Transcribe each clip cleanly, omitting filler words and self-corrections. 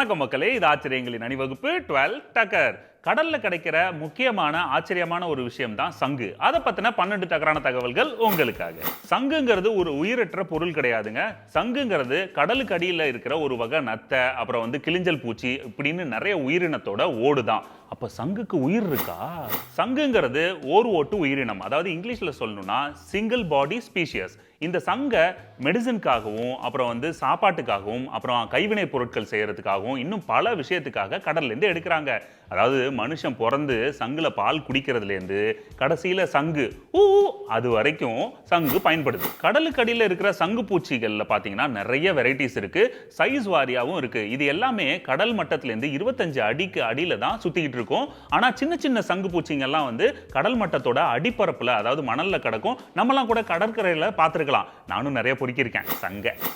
வணக்கம் மக்களே, இது ஆச்சரியங்களின் அணிவகுப்பு 12 டக்கர். கடல்ல கிடைக்கிற முக்கியமான ஆச்சரியமான ஒரு விஷயம் தான் சங்கு. அதை பத்தின 12 டக்கரான தகவல்கள் உங்களுக்காக. சங்குங்கிறது ஒரு உயிரற்ற பொருள் கிடையாதுங்க. சங்குங்கிறது கடலுக்கு அடியில் இருக்கிற ஒரு வகை நத்தை, அப்புறம் கிளிஞ்சல் பூச்சி இப்படின்னு நிறைய உயிரினத்தோட ஓடுதான். அப்ப சங்குக்கு உயிர் இருக்கா? சங்குங்கிறது ஓர் ஓட்டு உயிரினம். அதாவது இங்கிலீஷ்ல சொல்லணும்னா சிங்கிள் பாடி ஸ்பீஷியஸ். இந்த சங்க மெடிசனுக்காகவும் அப்புறம் சாப்பாட்டுக்காகவும் அப்புறம் கைவினை பொருட்கள் செய்யறதுக்காகவும் இன்னும் பல விஷயத்துக்காக கடல்ல இருந்து எடுக்கிறாங்க. அதாவது மனுஷன் பிறந்து சங்குல பால் குடிக்கிறதுலேருந்து கடைசியில சங்கு அது வரைக்கும் சங்கு பயன்படுது. கடலுக்கு அடியில் இருக்கிற சங்கு பூச்சிகள்ல பாத்தீங்கன்னா நிறைய வெரைட்டிஸ் இருக்கு, சைஸ் வாரியாவும் இருக்கு. இது எல்லாமே கடல் மட்டத்திலேருந்து 25 அடிக்கு அடியில தான் சுத்திக்கிட்டு இருக்கும். ஆனா சின்ன சின்ன சங்கு பூச்சிங்கெல்லாம் கடல் மட்டத்தோட அடிப்பரப்புல, அதாவது மணல்ல கிடக்கும். நம்மலாம் கூட கடற்கரையில பார்த்திருக்கலாம். நானும் நிறைய பொறுக்கியிருக்கேன்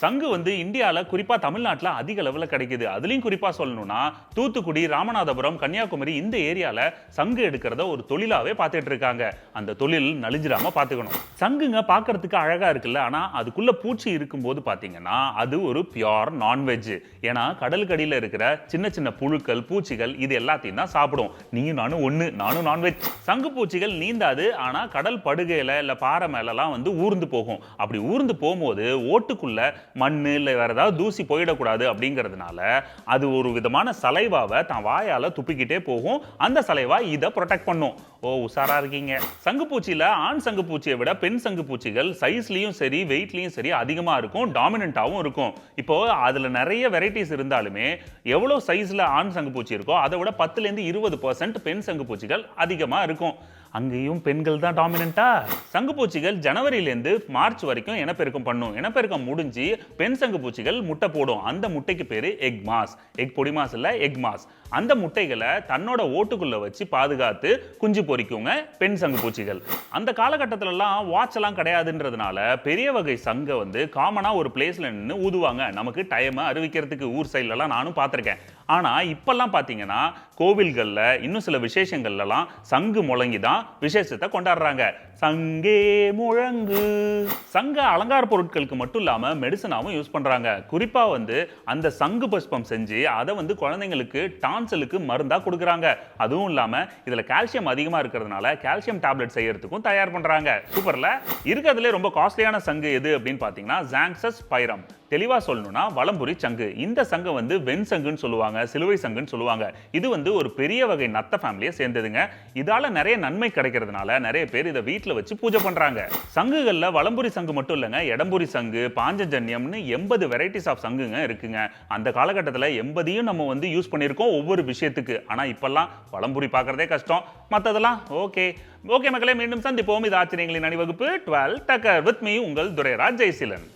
சங்கு இந்தியால குறிப்பா தமிழ்நாட்டுல அதிக அளவுல கிடைக்குது. அதுலயும் குறிப்பா சொல்லணும்னா தூத்துக்குடி, ராமநாதபுரம், கன்னியாகுமரி இந்த ஏரியால சங்கு எடுக்கிறத ஒரு தொழிலாவே பார்த்துட்டு இருக்காங்க. அந்த தொழில் நலிஞ்சிராம பார்த்துக்கணும். சங்குங்க பார்க்கறதுக்கு அழகா இருக்குல்ல, ஆனா அதுக்குள்ள பூச்சி இருக்கும்போது பாத்தீங்கன்னா அது ஒரு பியூர் நான்வெஜ். ஏன்னா கடலுக்கு அடியில இருக்கிற சின்ன சின்ன புழுக்கள், பூச்சிகள் இது எல்லாத்தையும் தான் சாப்பிடும். நீயும் நானும் ஒண்ணு, நானும் நான்வெஜ். சங்கு பூச்சிகள் நீந்தாது, ஆனா கடல் படுகையில இல்ல பாறை மேலலாம் ஊர்ந்து போகும். அப்படி ஊர்ந்து போகும்போது ஓட்டுக்குள்ள மண்ணு இல்லை வேற ஏதாவது தூசி போயிடக்கூடாது அப்படிங்கிறதுனால அது ஒரு விதமான சலைவாவை தான் வாயால துப்பிக்கிட்டே போகும். அந்த சலைவா இதை ப்ரொடெக்ட் பண்ணும். ஓ, உஷாரா இருக்கீங்க. சங்குப்பூச்சியில ஆண் சங்குப்பூச்சியை விட பெண் சங்குப்பூச்சிகள் சைஸ்லயும் சரி வெயிட்லயும் சரி அதிகமா இருக்கும், டாமினன்டாவும் இருக்கும். இப்போ அதுல நிறைய வெரைட்டிஸ் இருந்தாலுமே எவ்வளவு சைஸ்ல ஆண் சங்குப்பூச்சி இருக்கோ அதை விட 10% 20% பெண் சங்குப்பூச்சிகள் அதிகமா இருக்கும். அங்கேயும் பெண்கள் தான் டாமினண்டா. சங்குப்பூச்சிகள் ஜனவரியிலேருந்து மார்ச் வரைக்கும் இனப்பெருக்கம் பண்ணும். இனப்பெருக்கம் முடிஞ்சு பெண் சங்குப்பூச்சிகள் முட்டை போடும். அந்த முட்டைக்கு பேரு எக் மாஸ். எக் பொடி மாஸ் இல்ல, எக் மாஸ். அந்த முட்டைகளை தன்னோட ஓட்டுக்குள்ள வச்சு பாதுகாத்து குஞ்சு பொரிக்குங்க பெண் சங்குப்பூச்சிகள். அந்த காலகட்டத்தில எல்லாம் வாட்ச் எல்லாம் கிடையாதுன்றதுனால பெரிய வகை சங்க காமனா ஒரு பிளேஸ்ல நின்று ஊதுவாங்க, நமக்கு டைம் அறிவிக்கிறதுக்கு. ஊர் சைட்ல எல்லாம் நானும் பார்த்திருக்கேன். ஆனா இப்பெல்லாம் பாத்தீங்கன்னா கோவில்கள்ல இன்னும் சில விசேஷங்கள்லாம் சங்கு முழங்கி தான் விசேஷத்தை கொண்டாடுறாங்க. சங்கே முழங்கு. சங்க அலங்கார பொருட்களுக்கு மட்டும் இல்லாம மெடிசனாவும் யூஸ் பண்றாங்க. குறிப்பா அந்த சங்கு புஷ்பம் செஞ்சு அதை குழந்தைங்களுக்கு டான்சலுக்கு மருந்தா கொடுக்குறாங்க. அதுவும் இல்லாம இதுல கால்சியம் அதிகமா இருக்கிறதுனால கால்சியம் டேப்லெட் செய்யறதுக்கும் தயார் பண்றாங்க. சூப்பர்ல. இருக்கிறதுல ரொம்ப காஸ்ட்லியான சங்கு எது அப்படின்னு பாத்தீங்கன்னா ஜாங்சஸ் பைரம். தெளிவா சொல்லணும்னா வலம்புரி சங்கு. இந்த சங்கு வெண் சங்குன்னு சொல்லுவாங்க, சிலுவை சங்குன்னு சொல்லுவாங்க. இது ஒரு பெரிய வகை நத்த ஃபேமிலியை சேர்ந்ததுங்க. இதால நிறைய நன்மை கிடைக்கிறதுனால நிறைய பேர் இதை வீட்டில் வச்சு பூஜை பண்றாங்க. சங்குகள்ல வலம்புரி சங்கு மட்டும் இல்லைங்க, எடம்புரி சங்கு, பாஞ்சஜன்யம்னு 80 வெரைட்டிஸ் ஆஃப் சங்குங்க இருக்குங்க. அந்த காலகட்டத்தில் 80யும் நம்ம யூஸ் பண்ணியிருக்கோம் ஒவ்வொரு விஷயத்துக்கு. ஆனா இப்பெல்லாம் வலம்புரி பார்க்கறதே கஷ்டம், மற்றதெல்லாம் ஓகே. ஓகே மக்களே, மீண்டும் சந்திப்போம். இது ஆச்சரியங்களின் அணிவகுப்பு 12 டக்கர் வித் மீ, உங்கள் துரைராஜ் ஜெயசீலன்.